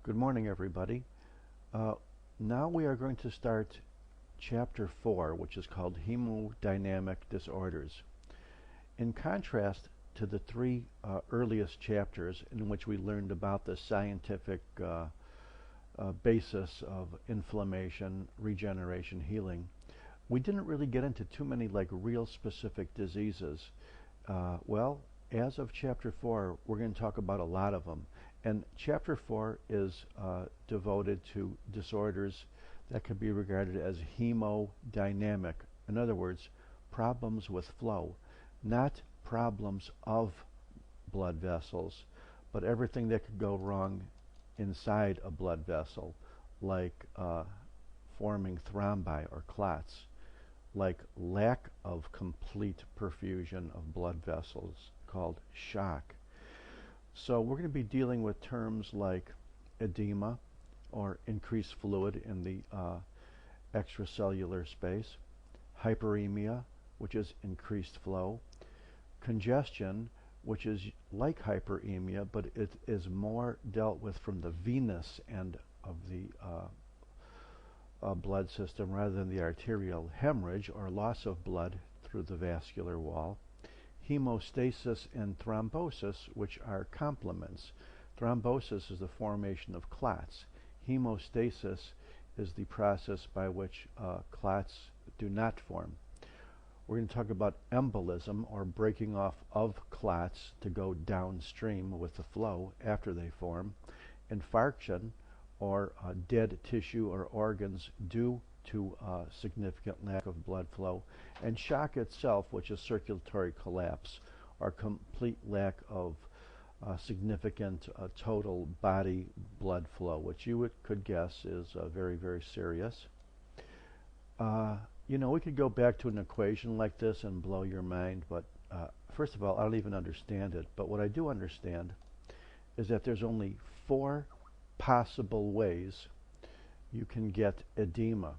Good morning, everybody. Uh, Now we are going to start Chapter 4, which is called Hemodynamic Disorders. In contrast to the three earliest chapters in which we learned about the scientific basis of inflammation, regeneration, healing, we didn't really get into too many real specific diseases. Well, as of Chapter 4, we're going to talk about a lot of them. And Chapter 4 is devoted to disorders that could be regarded as hemodynamic. In other words, problems with flow, not problems of blood vessels, but everything that could go wrong inside a blood vessel, like forming thrombi or clots, like lack of complete perfusion of blood vessels, called shock. So we're going to be dealing with terms like edema, or increased fluid in the extracellular space, hyperemia, which is increased flow, congestion, which is like hyperemia, but it is more dealt with from the venous end of the blood system rather than the arterial, hemorrhage, or loss of blood through the vascular wall, hemostasis and thrombosis, which are complements. Thrombosis is the formation of clots. Hemostasis is the process by which clots do not form. We're going to talk about embolism, or breaking off of clots to go downstream with the flow after they form. Infarction, or dead tissue or organs due to significant lack of blood flow, and shock itself, which is circulatory collapse, or complete lack of significant total body blood flow, which you could guess is very, very serious. We could go back to an equation like this and blow your mind, but first of all, I don't even understand it. But what I do understand is that there's only 4 possible ways you can get edema.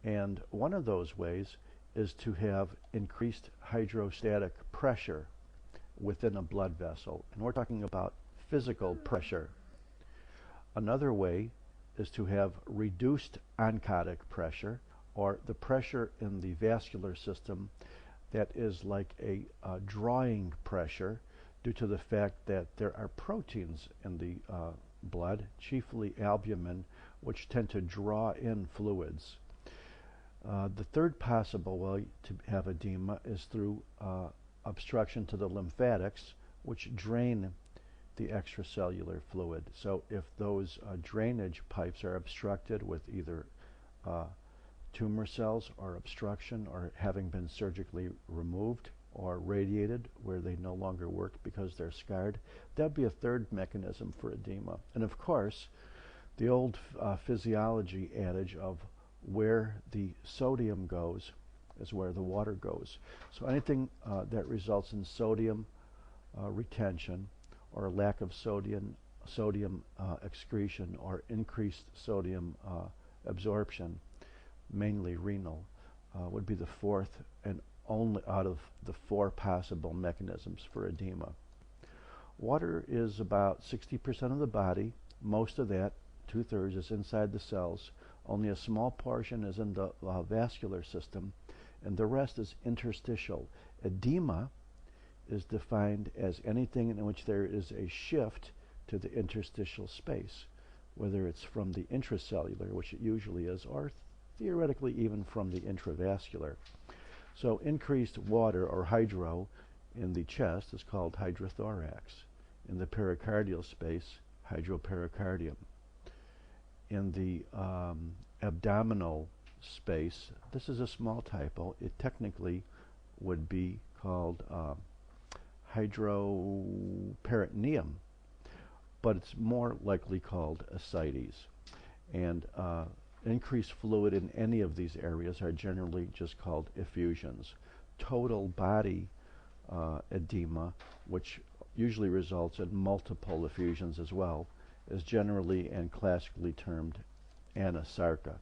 And one of those ways is to have increased hydrostatic pressure within a blood vessel. And we're talking about physical pressure. Another way is to have reduced oncotic pressure, or the pressure in the vascular system that is like a drawing pressure due to the fact that there are proteins in the blood, chiefly albumin, which tend to draw in fluids. The third possible way to have edema is through obstruction to the lymphatics, which drain the extracellular fluid. So if those drainage pipes are obstructed with either tumor cells or obstruction, or having been surgically removed or radiated where they no longer work because they're scarred, that'd be a third mechanism for edema. And of course, the old physiology adage of where the sodium goes is where the water goes. So anything that results in sodium retention, or lack of sodium excretion, or increased sodium absorption, mainly renal, would be the fourth and only out of the 4 possible mechanisms for edema. Water is about 60% of the body. Most of that, 2/3, is inside the cells. Only a small portion is in the vascular system, and the rest is interstitial. Edema is defined as anything in which there is a shift to the interstitial space, whether it's from the intracellular, which it usually is, or theoretically even from the intravascular. So increased water, or hydro, in the chest is called hydrothorax. In the pericardial space, hydropericardium. In the abdominal space, this is a small typo, it technically would be called hydroperitoneum, but it's more likely called ascites. And increased fluid in any of these areas are generally just called effusions. Total body edema, which usually results in multiple effusions as well, is generally and classically termed anasarca.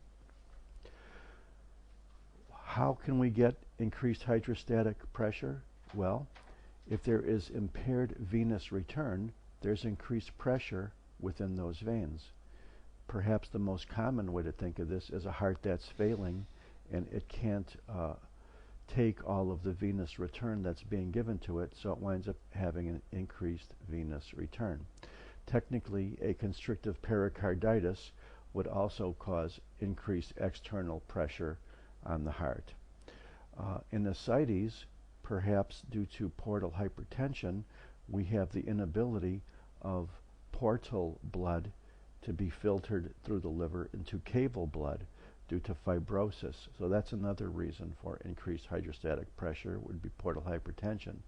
How can we get increased hydrostatic pressure? Well, if there is impaired venous return, there's increased pressure within those veins. Perhaps the most common way to think of this is a heart that's failing and it can't take all of the venous return that's being given to it, so it winds up having an increased venous return. Technically, a constrictive pericarditis would also cause increased external pressure on the heart. In ascites, perhaps due to portal hypertension, we have the inability of portal blood to be filtered through the liver into caval blood due to fibrosis. So that's another reason for increased hydrostatic pressure, would be portal hypertension.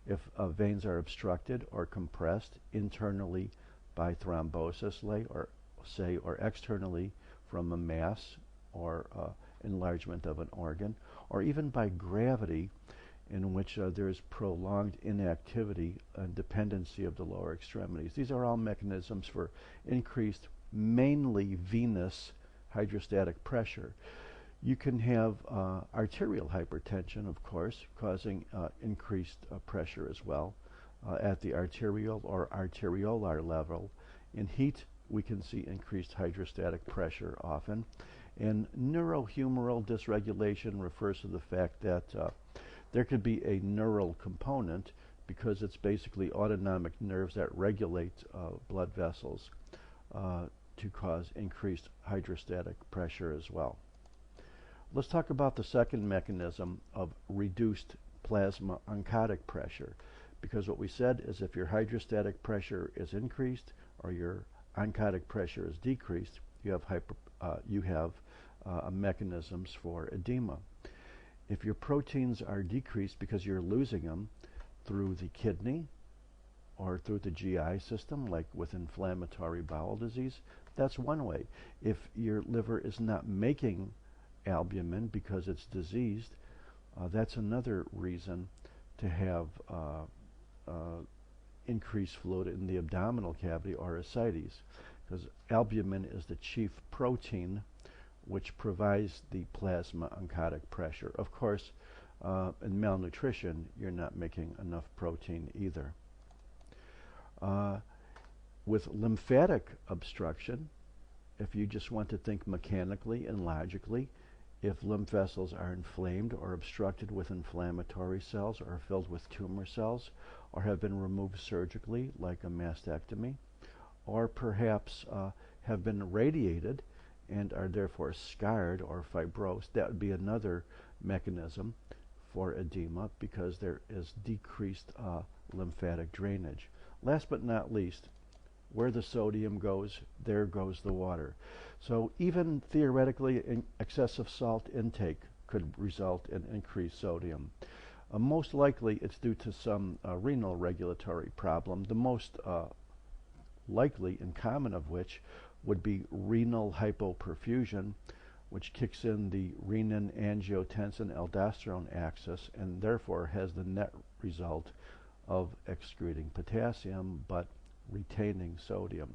If veins are obstructed or compressed internally by thrombosis, or externally from a mass or enlargement of an organ, or even by gravity, in which there is prolonged inactivity and dependency of the lower extremities. These are all mechanisms for increased, mainly venous hydrostatic pressure. You can have arterial hypertension, of course, causing increased pressure as well at the arterial or arteriolar level. In heat, we can see increased hydrostatic pressure often. And neurohumoral dysregulation refers to the fact that there could be a neural component, because it's basically autonomic nerves that regulate blood vessels, to cause increased hydrostatic pressure as well. Let's talk about the second mechanism of reduced plasma oncotic pressure, because what we said is if your hydrostatic pressure is increased or your oncotic pressure is decreased, you have mechanisms for edema. If your proteins are decreased because you're losing them through the kidney or through the GI system, like with inflammatory bowel disease, that's one way. If your liver is not making albumin because it's diseased, that's another reason to have increased fluid in the abdominal cavity or ascites, because albumin is the chief protein which provides the plasma oncotic pressure. Of course, in malnutrition, you're not making enough protein either. With lymphatic obstruction, if you just want to think mechanically and logically, if lymph vessels are inflamed or obstructed with inflammatory cells or filled with tumor cells or have been removed surgically, like a mastectomy, or perhaps have been radiated and are therefore scarred or fibrosed, that would be another mechanism for edema, because there is decreased lymphatic drainage. Last but not least, where the sodium goes, there goes the water. So even theoretically, excessive salt intake could result in increased sodium. Most likely it's due to some renal regulatory problem, the most likely and common of which would be renal hypoperfusion, which kicks in the renin-angiotensin-aldosterone axis and therefore has the net result of excreting potassium but retaining sodium.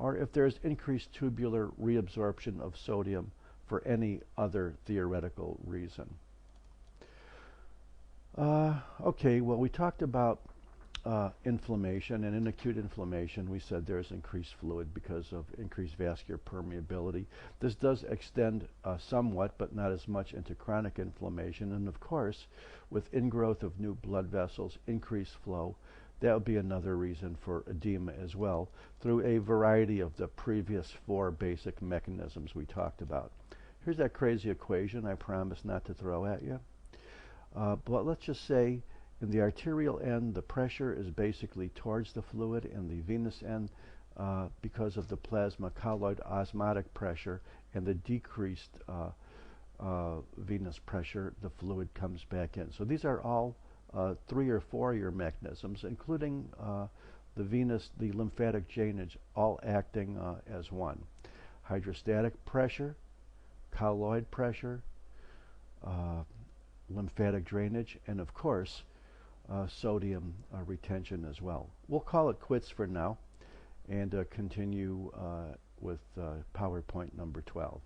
Or if there's increased tubular reabsorption of sodium for any other theoretical reason. Okay, well, we talked about inflammation, and in acute inflammation we said there's increased fluid because of increased vascular permeability. This does extend somewhat, but not as much, into chronic inflammation, and of course with ingrowth of new blood vessels, increased flow. That would be another reason for edema as well, through a variety of the previous four basic mechanisms we talked about. Here's that crazy equation I promised not to throw at you. But let's just say in the arterial end, the pressure is basically towards the fluid, and the venous end, because of the plasma colloid osmotic pressure and the decreased venous pressure, the fluid comes back in. So these are all 3 or 4-year mechanisms, including the lymphatic drainage, all acting as one. Hydrostatic pressure, colloid pressure, lymphatic drainage, and of course sodium retention as well. We'll call it quits for now and continue with PowerPoint number 12.